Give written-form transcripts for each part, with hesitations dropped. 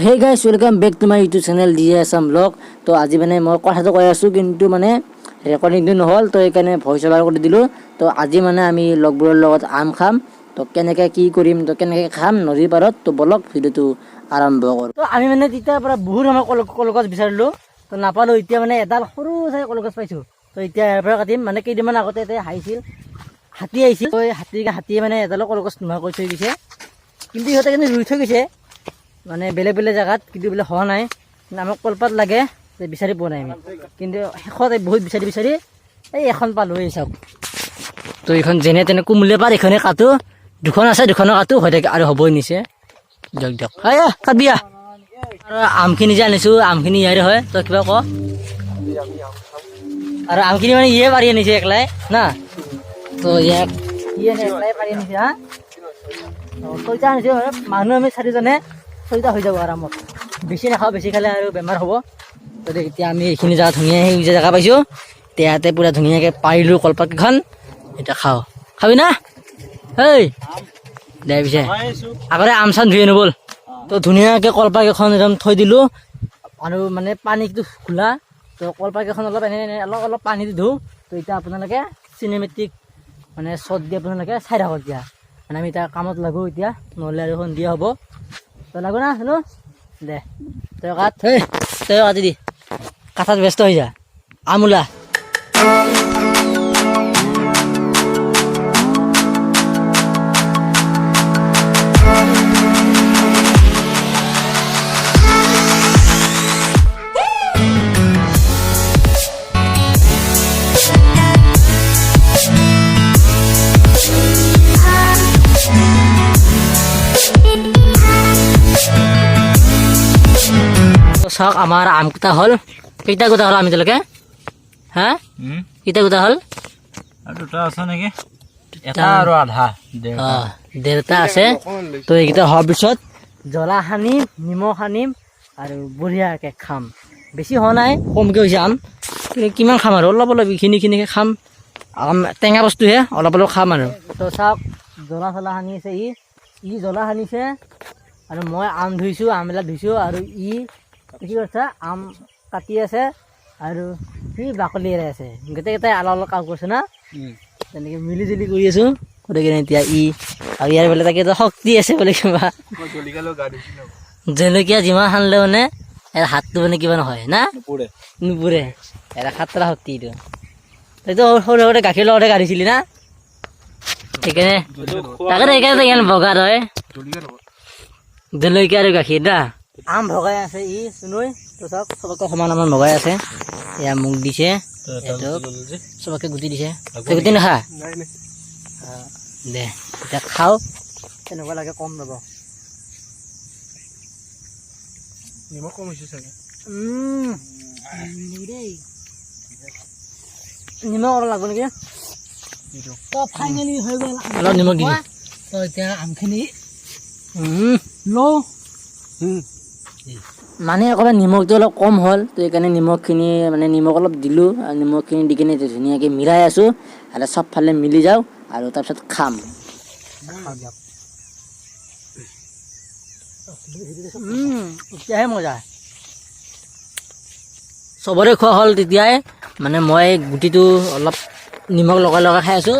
হে guys welcome back to my YouTube channel DSM blog. তো আজি মানে মই কথাটো কৈ আছোঁ কিন্তু মানে ৰেকৰ্ডিংটো নহ'ল, তো সেইকাৰণে ভইচ অভাৰ কৰি দিলোঁ। তো আজি মানে আমি লগবোৰৰ লগত আম খাম। তো কেনেকৈ কি কৰিম, তো কেনেকৈ খাম নদীৰ পাৰত, তো বলক ভিডিঅ'টো আৰম্ভ কৰোঁ। তো আমি মানে তেতিয়াৰ পৰা বহুত সময় কলগছ বিচাৰিলোঁ, তো নাপালোঁ। এতিয়া মানে এডাল সৰু চাই কলগছ পাইছোঁ। তো এতিয়া ইয়াৰ পৰা কাটিম। মানে কেইদিনমান আগতে ইয়াতে হাতী আহিছিল। তো হাতীয়ে মানে এডালো কলগছ নোহোৱা কৰি থৈ গৈছে, কিন্তু ইহঁতে কিন্তু ৰুই থৈ গৈছে মানে বেলেগ বেলেগ জেগাত, কিন্তু বোলে হোৱা নাই। আমাক কলপাত লাগে, বিচাৰি পোৱা নাই আমি। কিন্তু শেষত বহুত বিচাৰি এই এখন পালোঁ, এই চাওক। তো এইখন যেনে তেনে কুমলীয়া পাত এইখনে কাটো, দুখন আছে, দুখনৰ কাটো হৈ থাকে আৰু হ'বই নিছে। দিয়ক কাটবিয়া। আৰু আমখিনি যে আনিছোঁ, আমখিনি ইয়াৰে হয়। তই কিবা ক। আৰু আমখিনি মানে ইয়ে পাৰি আনিছে একলাই না, তো ইয়াক একলাই পাৰি আনিছে। হা ছয়টা আনিছে, মানুহ আমি 4জনে 6টা হৈ যাব আৰামত। বেছি নাখাওঁ, বেছি খালে আৰু বেমাৰ হ'ব। তো এতিয়া আমি এইখিনি জেগা ধুনীয়া সেউজীয়া জেগা পাইছোঁ, ইয়াতে পূৰা ধুনীয়াকৈ পাৰিলোঁ কলপাতকেইখন। এতিয়া খাবি না? এই দে পিছে আগতে আম চাম ধুই আনো ব'ল। তো ধুনীয়াকৈ কলপাতকেইখন একদম থৈ দিলোঁ, আৰু মানে পানীটো খোলা। তো কলপাতকেইখন অলপ অলপ পানী দি ধুওঁ। তো এতিয়া আপোনালোকে চিনেমেটিক মানে শ্বট দি আপোনালোকে চাই থাকক। এতিয়া মানে আমি এতিয়া কামত লাগো, এতিয়া নহ'লে আৰু সন্ধিয়া হ'ব। তই লাগো না হেনো দে, তই কাটি দি কাঠাত ব্যস্ত হৈ যা। আমোলা চাওক, আমাৰ আম কেইটা হ'ল। কেইটা গোটা হ'ল আম এতিয়ালৈকে? হা কেইটা গোটা হ'ল? দুটা আছে নেকি, এটা আৰু আধা, ডেৰটা আছে। তো এইকেইটা হোৱাৰ পিছত জ্বলা সানিম, নিমখ সানিম আৰু বঢ়িয়াকৈ খাম। বেছি হোৱা নাই, কমকৈ হৈছে আম। কিমান খাম আৰু অলপ এইখিনিকে খাম। আম টেঙা বস্তুহে, অলপ খাম আৰু। তো চাওক, জ্বলা চলা সানি আছে ই জ্বলা সানিছে, আৰু মই আম ধুইছোঁ, আমবিলাক ধুইছোঁ। আৰু কি কৰিছে, আম কাটি আছে আৰু সি বাকলি এৰাই আছে। গোটেইকেইটাই অলপ কাম কৰিছে না, তেনেকৈ মিলি জুলি কৰি আছোঁ গোটেইকেইটা। এতিয়া আৰু ইয়াৰ বোলে তাকে শক্তি আছে বোলে কিবা। জলকীয়া যিমান সানিলে মানে ইয়াৰ হাতটো মানে কিবা নহয় না, নুপুৰে। এটা খাতৰা শক্তি এইটো। তইতো সৰু সৰুতে গাখীৰ লগতে গাড়িছিলি না, সেইকাৰণে ইমান বগা হয়। জলকীয়া আৰু গাখীৰ না, আম ভগাই আছে চুনুই। তো চাওক, চবকে সমান সমান ভগাই আছে। এয়া মোক দিছে, চবকে গুটি দিছে। তই গুটি নাখা দে, এতিয়া খাওঁ। তেনেকুৱা লাগে, কম ৰ'ব। নিমখ কম হৈছে চাগে। নিমখ অলপ লাগব নেকি? তো ফাইনেলি হৈ গ'ল, অলপ নিমখ দি দিওঁ। তো এতিয়া আমখিনি লওঁ। মানে অকণমান নিমখটো অলপ কম হ'ল, তো সেইকাৰণে নিমখখিনি মানে নিমখ অলপ দিলোঁ। আৰু নিমখখিনি দি কিনে ধুনীয়াকৈ মিলাই আছোঁ, আৰু চবফালে মিলি যাওঁ, আৰু তাৰপিছত খাম। এতিয়াহে মজা, চবৰে খোৱা হ'ল তেতিয়াই। মানে মই গুটিটো অলপ নিমখ লগাই খাই আছোঁ।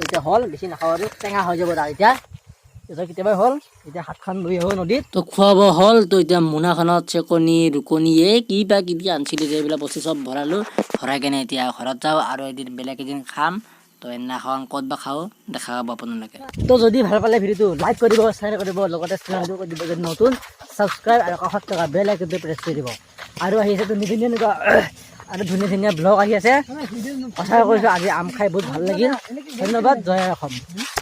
এতিয়া হ'ল, বেছি নাখাওঁ আৰু টেঙা হৈ যাব তাৰ। এতিয়া কেতিয়াবাই হ'ল, এতিয়া হাতখন ধুই আহোঁ নদীত। তো খোৱা বোৱা হ'ল। তো এতিয়া মোনাখনত চেকনি ৰুকনি কিবা আনিছিলোঁ যে, এইবিলাক বস্তু চব ভৰালোঁ। ভৰাই কেনে এতিয়া ঘৰত যাওঁ, আৰু এদিন বেলেগ এদিন খাম। তো সেইদিনাখন ক'ত বা খাওঁ দেখা পাব আপোনালোকে। তো যদি ভাল পালে ভিডিঅ'টো লাইক কৰিব, শ্বেয়াৰ কৰিব, লগতে চেনেলটো কৰি দিব। যদি নতুন ছাবস্ক্ৰাইব আৰু কাষত থকা বেল আইকনটো প্ৰেছ কৰি দিব। আৰু আহি আছে ধুনীয়া ধুনীয়া ব্লগ আহি আছে। কথা কৈছোঁ, আজি আম খাই বহুত ভাল লাগিল। ধন্যবাদ, জয় অসম।